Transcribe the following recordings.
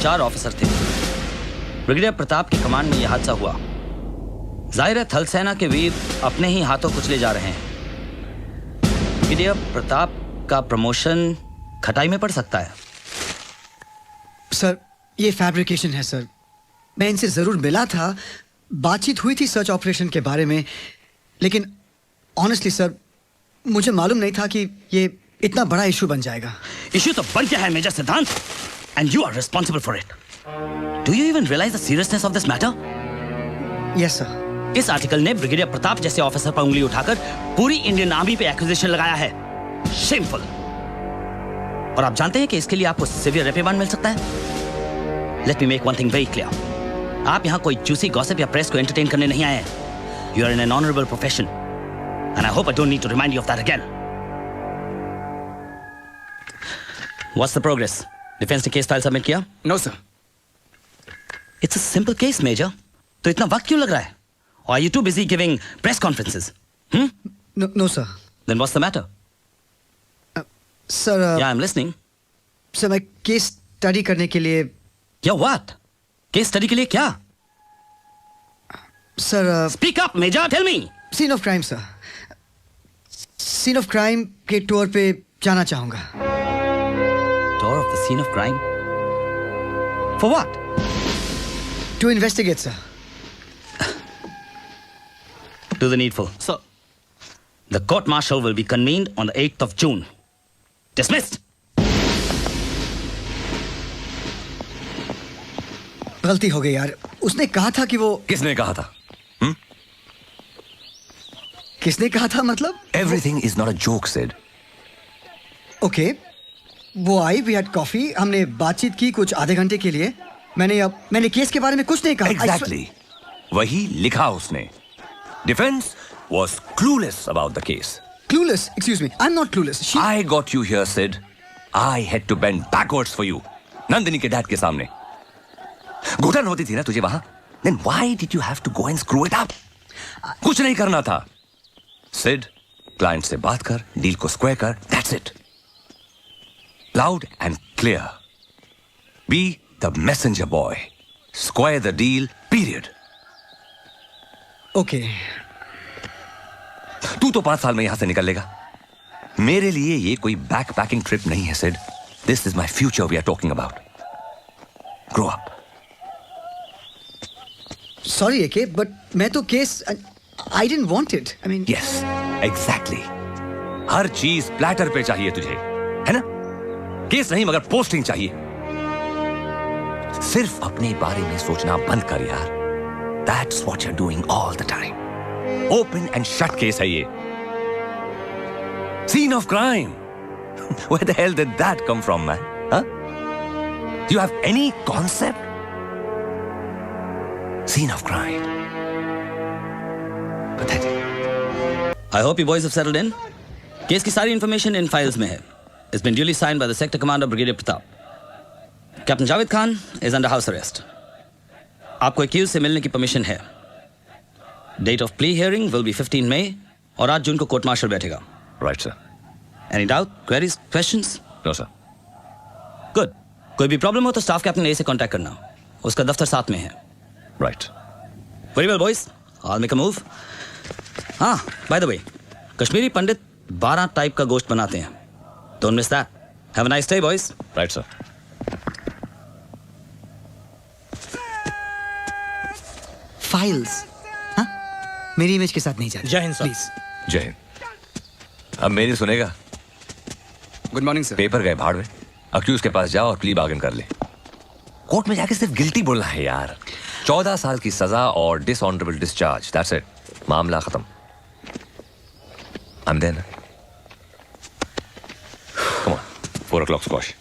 4 officer थे। Brigadier Pratap की command में यह हादसा हुआ। जाहिर है थल सेना के वीर अपने ही हाथों कुचले जा रहे हैं। ब्रिगेडियर प्रताप का प्रमोशन खटाई में पड़ सकता है। सर, ये फैब्रिकेशन है सर। मैं इनसे जरूर मिला था, बातचीत हुई थी सर्च ऑपरेशन के बारे में, लेकिन ऑनेस्टली सर, मुझे मालूम नहीं था कि ये इतना बड़ा इशू बन जाएगा। इशू तो बन गया है major Siddhant, and you are responsible for it. Do you even realise the seriousness of this matter? Yes sir. इस आर्टिकल ने ब्रिगेडियर प्रताप जैसे ऑफिसर पर उंगली उठाकर पूरी इंडियन आर्मी पे एक्यूजेशन लगाया है। शेमफुल। और आप जानते हैं कि इसके लिए आपको सिवियर रिप्रिमांड मिल सकता है। Let me make one thing very clear. आप यहां कोई जूसी गॉसिप या प्रेस को एंटरटेन करने नहीं आए हैं। You are in an honourable profession, and I hope I don't need to remind you of that again. What's the progress? Defence ने केस फाइल सबमिट किया? No sir. It's a simple case major, तो इतना वक्त क्यों लग रहा है? Or are you too busy giving press conferences? No, sir. Then what's the matter? Sir. Yeah, I'm listening. Sir, मैं केस स्टडी करने के लिए. Yeah, what? केस स्टडी के लिए क्या? Sir. Speak up, Major. Tell me. Scene of crime, sir. Scene of crime के tour पे जाना चाहूँगा. Tour of the scene of crime? For what? To investigate, sir. Do the needful. Sir. The court-martial will be convened on the 8th of June. Dismissed. गलती हो गई यार। उसने कहा था कि वो. किसने कहा था? किसने कहा था मतलब? Everything is not a joke, Sid. Okay. वो आई, we had coffee, हमने बातचीत की कुछ आधे घंटे के लिए। मैंने केस के बारे में कुछ नहीं कहा। Exactly. वही लिखा उसने. Defense was clueless about the case. Clueless? Excuse me. I'm not clueless. I got you here, Sid. I had to bend backwards for you. Nandini के डैड के सामने. घुटन होती थी ना तुझे वहां? Then why did you have to go and screw it up? कुछ नहीं करना था. Sid, client से बात कर, deal को square कर. That's it. Loud and clear. Be the messenger boy. Square the deal. Period. Okay. तू तो 5 साल में यहां से निकल लेगा। मेरे लिए ये कोई बैक पैकिंग ट्रिप नहीं है, Sid. This is my future we are talking about. Grow up. Sorry AK, but मैं तो case I didn't want it. I mean yes, exactly. हर चीज प्लेटर पे चाहिए तुझे, है ना? केस नहीं मगर पोस्टिंग चाहिए। सिर्फ अपने बारे में सोचना बंद कर यार। That's what you're doing all the time. Open and shut case है ये. Scene of crime. Where the hell did that come from, man? Huh? Do you have any concept? Scene of crime. Pathetic. I hope you boys have settled in. Case की सारी information in files में है. It's been duly signed by the sector commander Brigadier Pratap. Captain Javed Khan is under house arrest. आपको accused से मिलने की permission है. Date of plea hearing will be 15 मई और 8 जून को कोर्ट मार्शल बैठेगा. Right sir. Any doubt, queries, questions? No sir. Good. कोई भी प्रॉब्लम हो तो स्टाफ कैप्टन ए से कांटेक्ट करना. उसका दफ्तर साथ में है. Right. Very well boys, I will make a move. हाँ, by the way, Kashmiri Pandit 12 type का गोश्त बनाते हैं. Don't miss that. Have a nice day boys. Right sir. Files हाँ मेरी इमेज के साथ नहीं जाती. जय हिंद सर. प्लीज. जय हिंद. अब मेरी सुनेगा? Good morning sir. पेपर गए भाड़ में. अक्यूज के पास जाओ और प्ली बार्गेन कर ले. कोर्ट में जाके सिर्फ गिल्टी बोलना है यार. 14 साल की सजा और डिसऑनरेबल डिस्चार्ज. That's it. मामला खत्म. I'm there. Come on. 4 o'clock squash.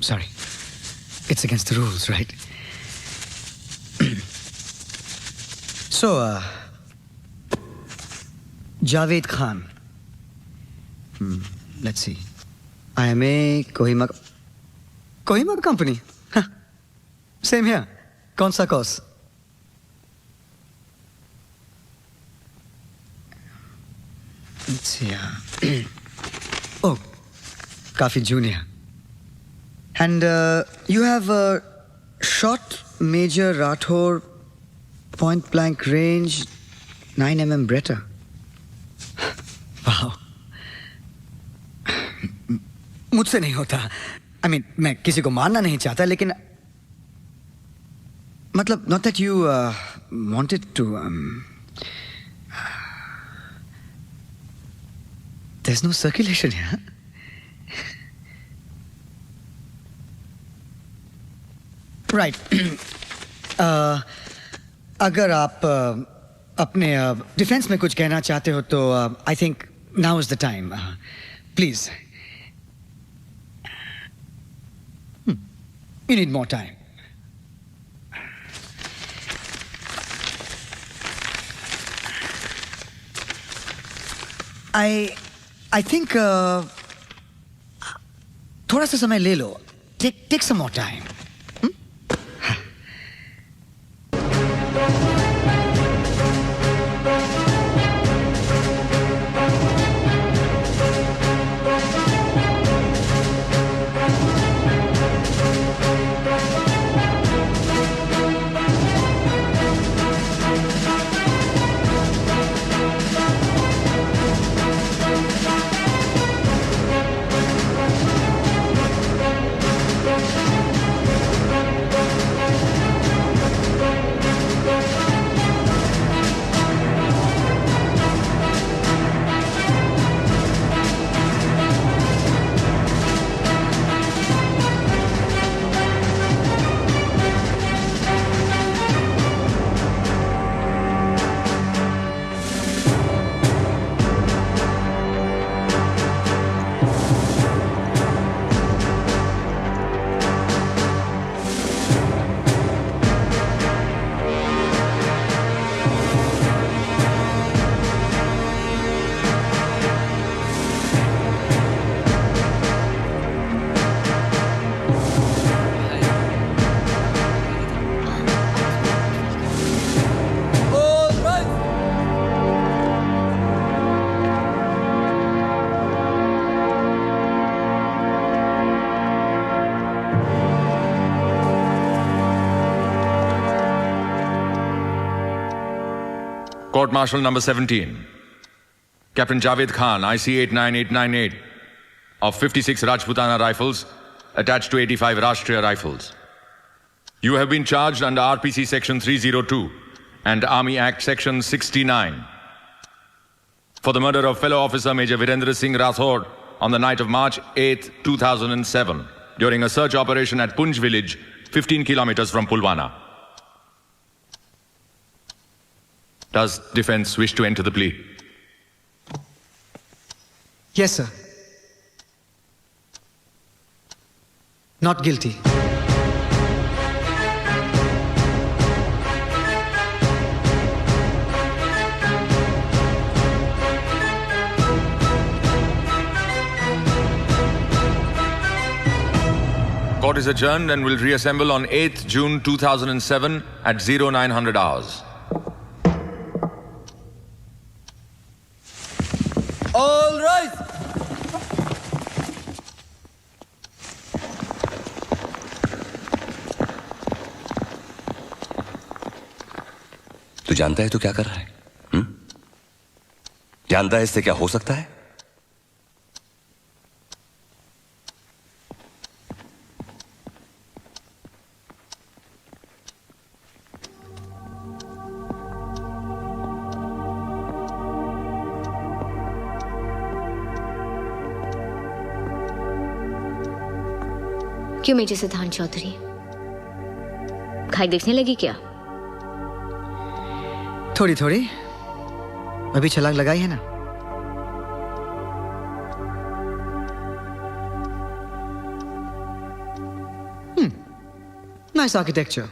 Sorry. It's against the rules, right? So, Javed Khan. Let's see. IMA Kohima Company. Huh. Same here. कौन सा course? Let's see. Oh, काफी junior. And you have shot Major Rathore, point blank range, 9mm Beretta. Wow. मुझसे नहीं होता. I mean, मैं किसी को मारना नहीं चाहता, लेकिन मतलब not that you wanted to. There's no circulation here. Right. अगर आप अपने डिफेंस में कुछ कहना चाहते हो तो I think now is the time. Please. You need more time. I think थोड़ा सा समय ले लो. Take some more time. Court Martial number 17. Captain Javed Khan, IC 89898 of 56 Rajputana Rifles attached to 85 Rashtriya Rifles. You have been charged under RPC Section 302 and Army Act Section 69 for the murder of fellow officer Major Virendra Singh Rathore on the night of March 8, 2007 during a search operation at Punj village, 15 kilometers from Pulwama. Does defense wish to enter the plea? Yes, sir. Not guilty. Court is adjourned and will reassemble on 8th June 2007 at 0900 hours. All right. तू जानता है तू क्या कर रहा है? जानता है इससे क्या हो सकता है? क्यों मेजर सिद्धांत चौधरी, खाई देखने लगी क्या? थोड़ी थोड़ी अभी छलांग लगाई है ना. Nice architecture.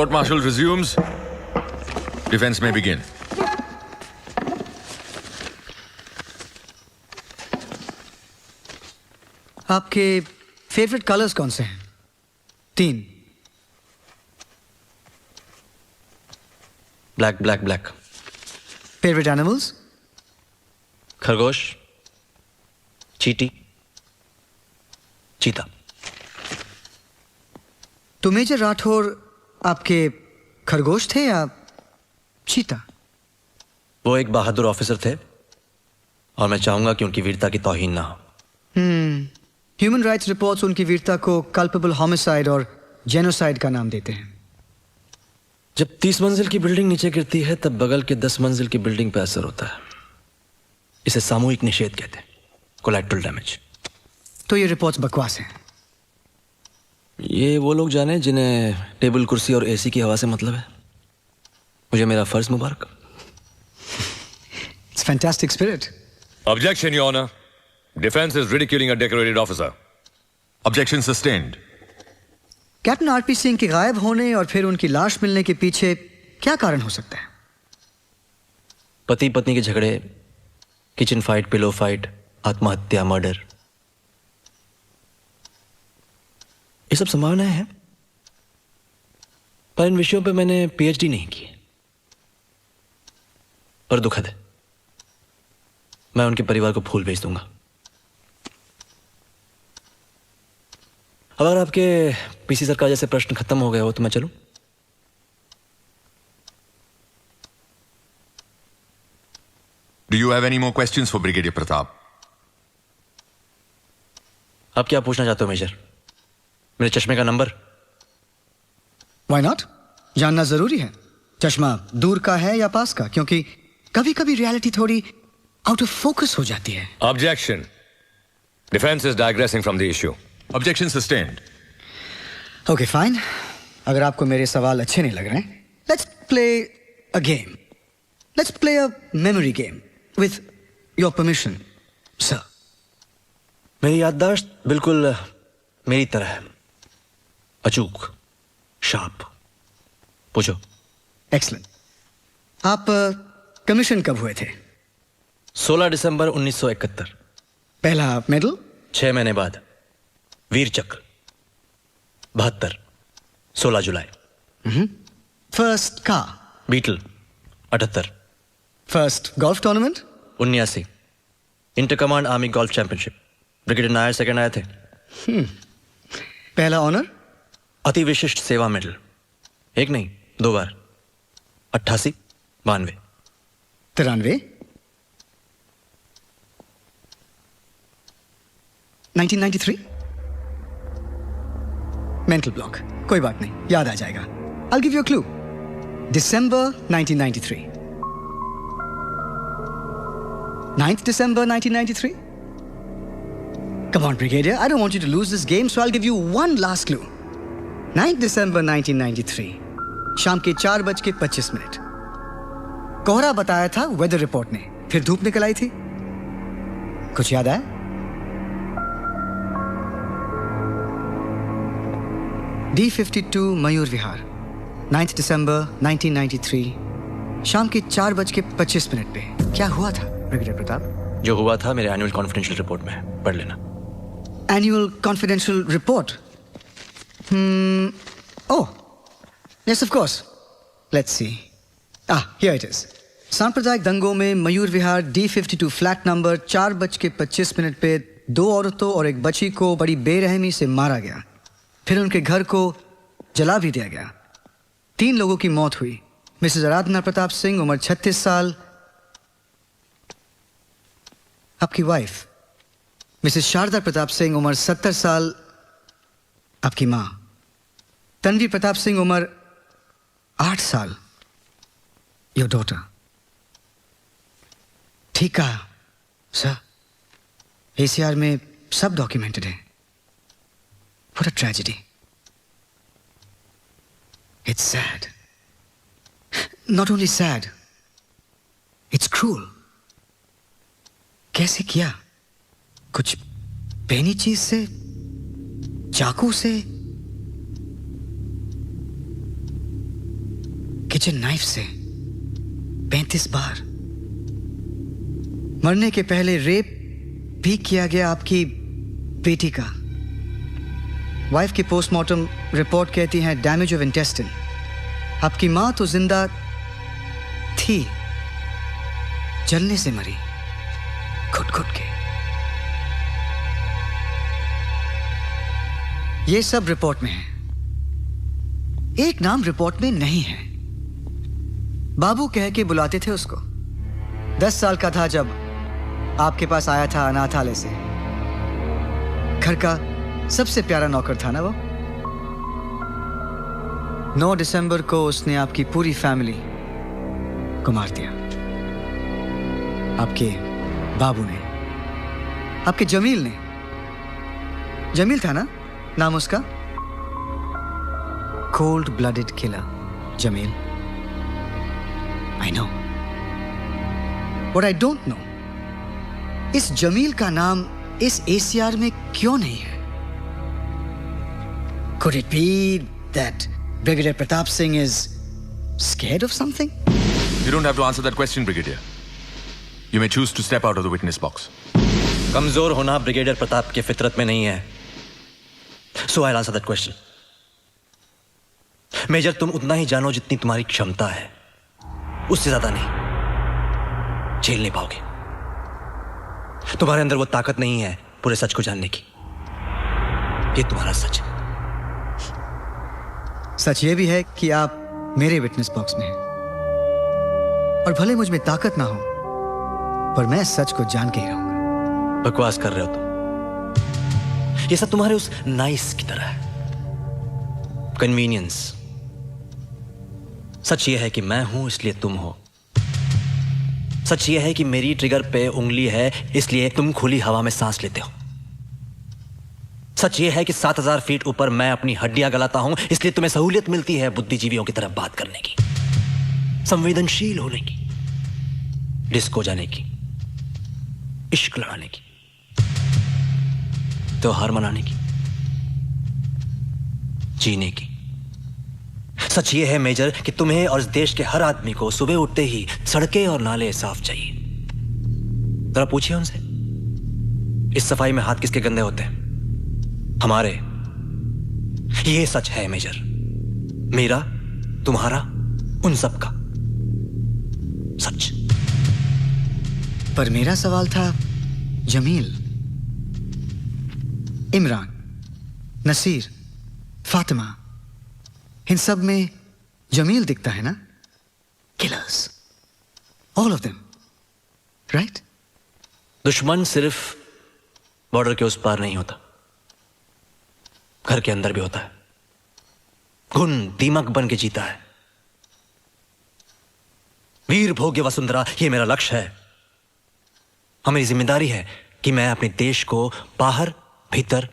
Court martial resumes. Defense may begin. आपके फेवरेट कलर्स कौन से हैं? 3. Black black black. Favourite animals? खरगोश, चीटी, चीता। तो मेजर राठौर आपके खरगोश थे या चीता? वो एक बहादुर ऑफिसर थे और मैं चाहूंगा कि उनकी वीरता की तौहीन ना हो। ह्यूमन राइट्स रिपोर्ट्स उनकी वीरता को कल्पेबल होमिसाइड और जेनोसाइड का नाम देते हैं। जब 30 मंजिल की बिल्डिंग नीचे गिरती है तब बगल के 10 मंजिल की बिल्डिंग पर असर होता है। इसे सामूहिक निषेध कहते हैं, कोलैटरल डैमेज। तो ये रिपोर्ट्स बकवास हैं। ये वो लोग जाने जिन्हें टेबल कुर्सी और एसी की हवा से मतलब है। मुझे मेरा फर्ज मुबारक। It's fantastic spirit. Objection, Your Honor. Defense is ridiculing a decorated officer. Objection sustained. Captain RP Singh के गायब होने और फिर उनकी लाश मिलने के पीछे क्या कारण हो सकता है? पति पत्नी के झगड़े, किचन फाइट, पिलो फाइट, आत्महत्या, मर्डर, ये सब संभावनाएं हैं, पर इन विषयों पे मैंने पीएचडी नहीं की। पर दुखद है, मैं उनके परिवार को फूल भेज दूंगा। अब अगर आपके पीसी सरकार जैसे प्रश्न खत्म हो गए हो तो मैं चलूं? Do you have any more questions for Brigadier Pratap? आप क्या पूछना चाहते हो मेजर? मेरे चश्मे का नंबर? Why not? जानना जरूरी है। चश्मा दूर का है या पास का, क्योंकि कभी कभी रियलिटी थोड़ी आउट ऑफ फोकस हो जाती है। Objection. Defense is digressing from the issue. Objection sustained. Okay fine, अगर आपको मेरे सवाल अच्छे नहीं लग रहे हैं, let's play a game. Let's play a memory game with your permission sir. मेरी याददाश्त बिल्कुल मेरी तरह है, अचूक, शार्प। पूछो। एक्सलेंट। आप कमीशन कब हुए थे? 16 दिसंबर 1971। पहला मेडल? 6 महीने बाद। वीर चक्र 72, 16 जुलाई। First car? Beetle 78। First golf tournament? 79, inter command army golf championship. Brigadier Nair second आए थे। पहला ऑनर? अति विशिष्ट सेवा मेडल, एक नहीं 2 बार। 88, 92। 93? 1993? मेंटल ब्लॉक, कोई बात नहीं, याद आ जाएगा। I'll give you a clue. December 1993. 9th December 1993? Come on, Brigadier, I don't want you to lose this game, so I'll give you one last clue. 9th December 1993, शाम के 4:25। कोहरा बताया था वेदर रिपोर्ट ने, फिर धूप निकल आई थी। कुछ याद आया? D52 मयूर विहार, 9th दिसंबर 1993, शाम के 4:25 पे क्या हुआ था ब्रिगेडियर प्रताप? जो हुआ था मेरे एनुअल कॉन्फिडेंशियल रिपोर्ट में, पढ़ लेना। Annual confidential report? Oh yes of course, let's see. Here it is. सांप्रदायिक दंगों में Mayur Vihar D52 flat number 4:25 पे 2 औरतों और एक बच्ची को बड़ी बेरहमी से मारा गया, फिर उनके घर को जला भी दिया गया। 3 लोगों की मौत हुई। मिसेस आराधना प्रताप सिंह, उम्र 36 साल, आपकी वाइफ। मिसेस शारदा प्रताप सिंह, उम्र 70 साल, आपकी मां। तन्वी प्रताप सिंह, उम्र 8 साल, योर डॉटर। ठीक कहा सर, ACR में सब डॉक्यूमेंटेड है। What a tragedy. It's sad. Not only sad, it's cruel. कैसे किया? कुछ बेनी चीज से? चाकू से? किचन नाइफ से 35 बार। मरने के पहले रेप भी किया गया आपकी बेटी का। वाइफ की पोस्टमार्टम रिपोर्ट कहती है डैमेज ऑफ इंटेस्टाइन। आपकी मां तो जिंदा थी, जलने से मरी, घुट घुट के। ये सब रिपोर्ट में है। एक नाम रिपोर्ट में नहीं है। बाबू कह के बुलाते थे उसको। 10 साल का था जब आपके पास आया था अनाथालय से। घर का सबसे प्यारा नौकर था ना वो। 9 दिसंबर को उसने आपकी पूरी फैमिली को मार दिया। आपके बाबू ने, आपके जमील ने। जमील था ना नाम उसका? Cold blooded killer Jamil. I know, but I don't know इस जमील का नाम इस ACR में क्यों नहीं है? Could it be that Brigadier Pratap Singh is scared of something? You don't have to answer that question, Brigadier. You may choose to step out of the witness box. कमजोर होना ब्रिगेडियर प्रताप की फितरत में नहीं है। So I'll answer that question. Major, तुम उतना ही जानो जितनी तुम्हारी क्षमता है, उससे ज्यादा नहीं। झेल नहीं पाओगे। तुम्हारे अंदर वो ताकत नहीं है पूरे सच को जानने की। ये तुम्हारा सच है। सच ये भी है कि आप मेरे विटनेस बॉक्स में हैं। और भले मुझ में ताकत ना हो, पर मैं सच को जान के ही रहूंगा। बकवास कर रहे हो तुम। ये सब तुम्हारे उस नाइस की तरह है, कन्वीनियंस। सच ये है कि मैं हूं इसलिए तुम हो। सच ये है कि मेरी ट्रिगर पे उंगली है इसलिए तुम खुली हवा में सांस लेते हो। सच ये है कि 7000 फीट ऊपर मैं अपनी हड्डियां गलाता हूं इसलिए तुम्हें सहूलियत मिलती है बुद्धिजीवियों की तरह बात करने की, संवेदनशील होने की, डिस्को जाने की, इश्क लड़ाने की, त्योहार मनाने की, जीने की। सच ये है मेजर कि तुम्हें और इस देश के हर आदमी को सुबह उठते ही सड़कें और नाले साफ चाहिए। जरा पूछिए उनसे, इस सफाई में हाथ किसके गंदे होते हैं? हमारे। ये सच है मेजर, मेरा, तुम्हारा, उन सब का सच। पर मेरा सवाल था जमील, इमरान, नसीर, फातिमा, इन सब में जमील दिखता है ना? Killers, all of them, right? दुश्मन सिर्फ बॉर्डर के उस पार नहीं होता, घर के अंदर भी होता है। घुन दीमक बन के जीता है। वीर भोग्य वसुंधरा, ये मेरा लक्ष्य है। हमारी जिम्मेदारी है कि मैं अपने देश को बाहर भीतर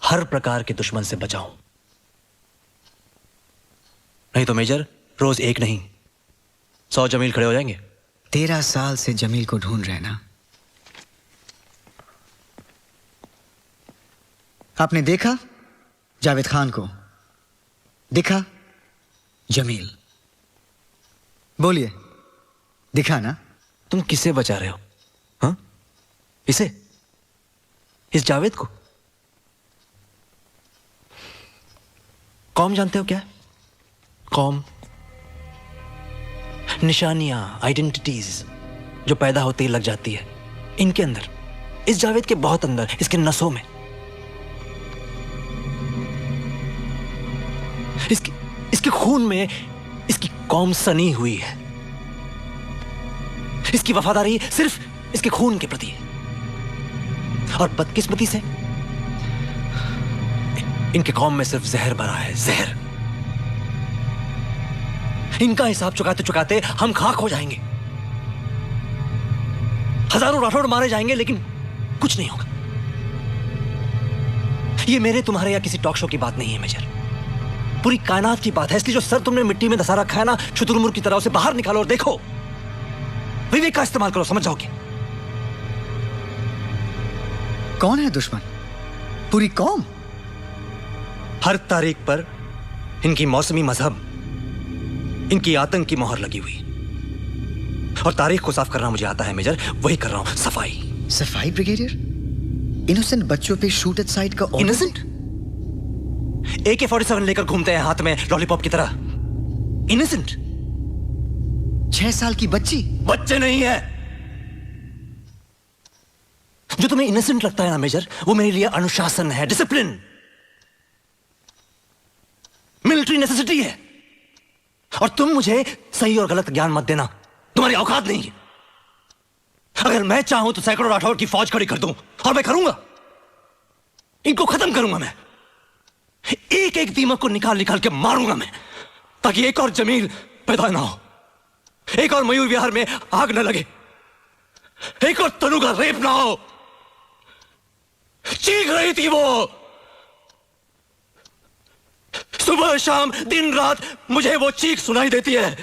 हर प्रकार के दुश्मन से बचाऊं। नहीं तो मेजर, रोज एक नहीं 100 जमील खड़े हो जाएंगे। 13 साल से जमील को ढूंढ रहे ना। आपने देखा जावेद खान को, दिखा जमील। बोलिए, दिखा ना? तुम किसे बचा रहे हो? हाँ, इसे, इस जावेद को? कौम जानते हो क्या है? कौम, निशानियां, आइडेंटिटीज जो पैदा होते ही लग जाती है इनके अंदर, इस जावेद के बहुत अंदर, इसके नसों में। इसके खून में इसकी कौम सनी हुई है। इसकी वफादारी सिर्फ इसके खून के प्रति है। और बदकिस्मती से इनके कौम में सिर्फ जहर भरा है, जहर। इनका हिसाब चुकाते चुकाते हम खाक हो जाएंगे। हजारों राठौड़ मारे जाएंगे लेकिन कुछ नहीं होगा। ये मेरे, तुम्हारे या किसी टॉक शो की बात नहीं है मेजर, पूरी कायनात की बात है। इसलिए जो सर तुमने मिट्टी में धसा रखा है ना, शुतुरमुर्ग की तरह उसे बाहर निकालो और देखो। विवेक का इस्तेमाल करो, समझ जाओगे। कौन है दुश्मन? पूरी कौम। हर तारीख पर इनकी मौसमी मजहब इनकी आतंक की मोहर लगी हुई। और तारीख को साफ करना मुझे आता है मेजर, वही कर रहा हूं। सफाई। सफाई ब्रिगेडियर? इनोसेंट बच्चों पे शूट एट साइट का order? इनोसेंट? AK-47 लेकर घूमते हैं हाथ में लॉलीपॉप की तरह। इनोसेंट? 6 साल की बच्ची? बच्चे नहीं है। जो तुम्हें इनोसेंट लगता है ना मेजर, वो मेरे लिए अनुशासन है, डिसिप्लिन, मिलिट्री नेसेसिटी है। और तुम मुझे सही और गलत ज्ञान मत देना, तुम्हारी औकात नहीं है। अगर मैं चाहूं तो सैकड़ों राठौर की फौज खड़ी कर दूं, और मैं करूंगा। इनको खत्म करूंगा मैं। एक एक दीमक को निकाल निकाल के मारूंगा मैं, ताकि एक और जमील पैदा ना हो, एक और मयूर विहार में आग न लगे, एक और तनु का रेप ना हो। चीख रही थी वो, सुबह शाम दिन रात मुझे वो चीख सुनाई देती है।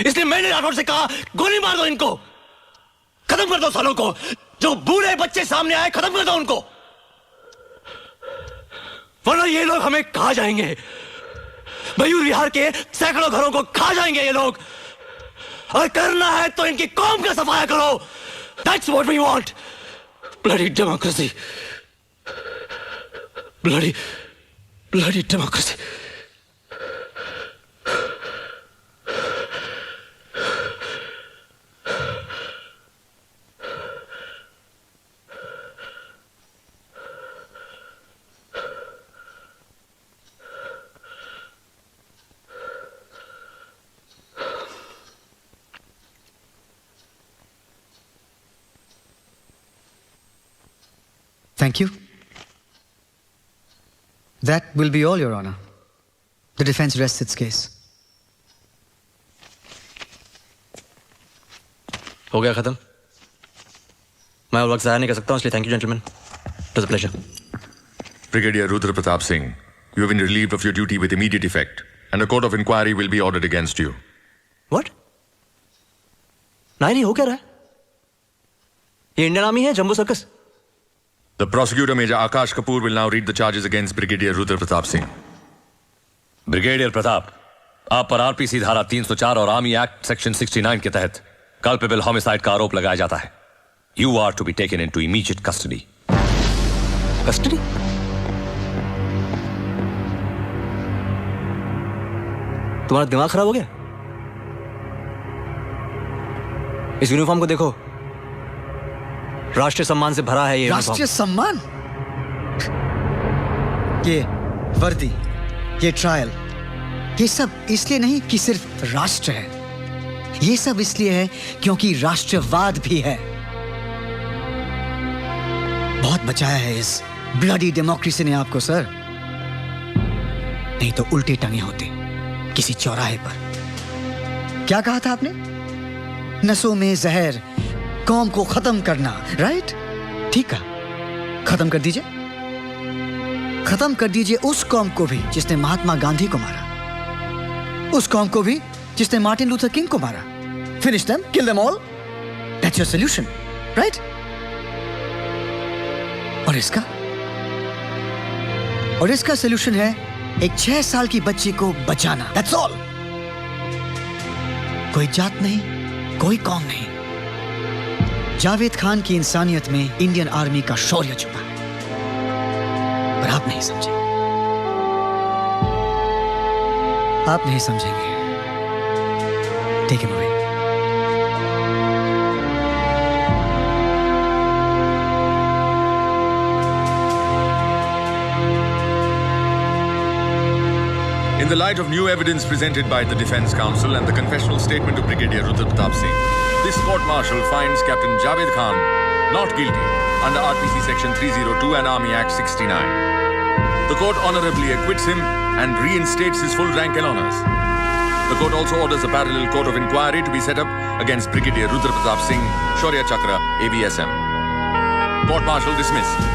इसलिए मैंने राठौर से कहा, गोली मार दो इनको, खत्म कर दो सालों को। जो बूढ़े बच्चे सामने आए, खत्म कर दो उनको, वरना ये लोग हमें खा जाएंगे। मयूर विहार के सैकड़ों घरों को खा जाएंगे ये लोग। और करना है तो इनकी कौम का सफाया करो। That's what we want. Bloody democracy. Bloody democracy. Thank you. That will be all, Your Honor. The defense rests its case. हो गया खत्म। मैं और वक्त ज़ाया नहीं कर सकता हूं, इसलिए thank you gentleman. It was a pleasure. Brigadier Rudra Pratap Singh, you have been relieved of your duty with immediate effect, and a court of inquiry will be ordered against you. What? नहीं हो क्या रहा है? ये Indian army है, जम्बो circus? The prosecutor Major Akash Kapoor will now read the charges against Brigadier Rudra Pratap Singh. Brigadier Pratap, आप पर RPC धारा 304 और आर्मी एक्ट सेक्शन 69 के तहत कल्पेबल होमिसाइड का आरोप लगाया जाता है। You are to be taken into immediate custody. Custody? तुम्हारा दिमाग खराब हो गया? इस यूनिफॉर्म को देखो, राष्ट्रीय सम्मान से भरा है ये राष्ट्रीय सम्मान? ये वर्दी, ये ट्रायल, ये सब इसलिए नहीं कि सिर्फ राष्ट्र है। ये सब इसलिए है क्योंकि राष्ट्रवाद भी है। बहुत बचाया है इस ब्लडी डेमोक्रेसी ने आपको सर, नहीं तो उल्टी टंगे होते किसी चौराहे पर। क्या कहा था आपने? नसों में जहर, कौम को खत्म करना, राइट? ठीक है, खत्म कर दीजिए। खत्म कर दीजिए उस कौम को भी जिसने महात्मा गांधी को मारा, उस कौम को भी जिसने मार्टिन लूथर किंग को मारा। Finish them, kill them all. That's your solution, right? और इसका सॉल्यूशन है एक 6 साल की बच्ची को बचाना। That's all. कोई जात नहीं, कोई कौम नहीं। जावेद खान की इंसानियत में इंडियन आर्मी का शौर्य छुपा है, पर आप नहीं समझे। आप नहीं समझेंगे। Take him away. In the light of new evidence presented by the Defence Counsel and the confessional statement of Brigadier Rudra Pratap Singh, this court-martial finds Captain Javed Khan not guilty under RPC Section 302 and Army Act 69. The court honorably acquits him and reinstates his full rank and honours. The court also orders a parallel court of inquiry to be set up against Brigadier Rudra Pratap Singh, Shaurya Chakra, ABSM. Court-martial dismissed.